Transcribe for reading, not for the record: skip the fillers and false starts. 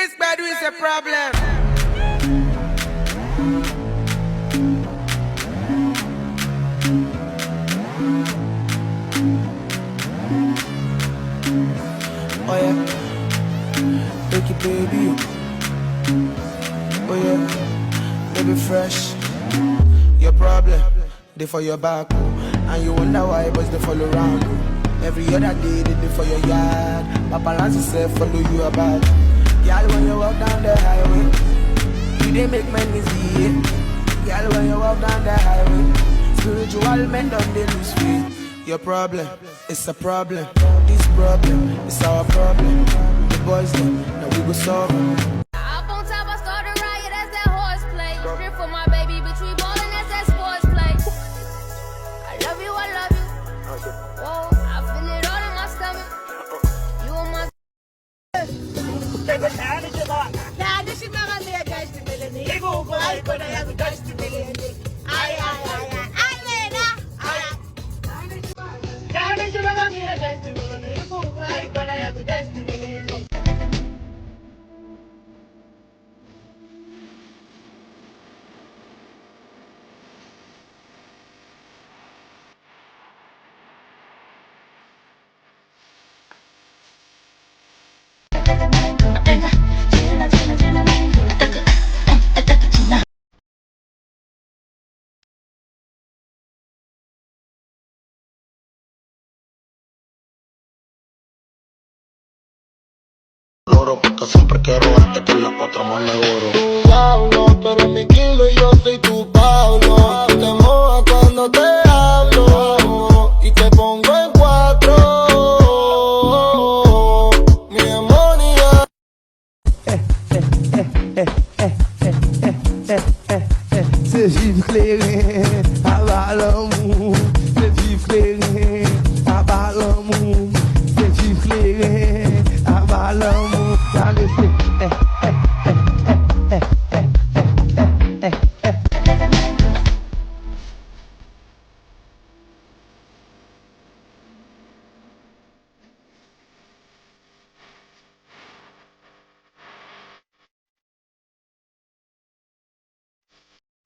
This bad is a problem. Oh yeah, take it baby. Oh yeah, baby fresh. Your problem, they for your back, and you wonder why boys they follow around. Every other day they for your yard. Paparazzi say follow you about. Girl, when you walk down the highway, you they make men easy. Girl, when you walk down the highway, spiritual men don't they lose faith. Your problem, it's a problem. This problem, it's our problem. The boys know, now we go solve it. Up on top, I start a riot, that's that horseplay. Strip for my baby, bitch, we ballin', that's that sports play. I love you, I love you. Whoa, I feel it all in my stomach. You on my... Porque siempre quiero darte con las cuatro más seguro. Tu diablo, tú eres mi kilo y yo soy tu Pablo. Te mojas cuando te hablo y te pongo en cuatro. Mi demonia. C'est Gilles Cléré, avalons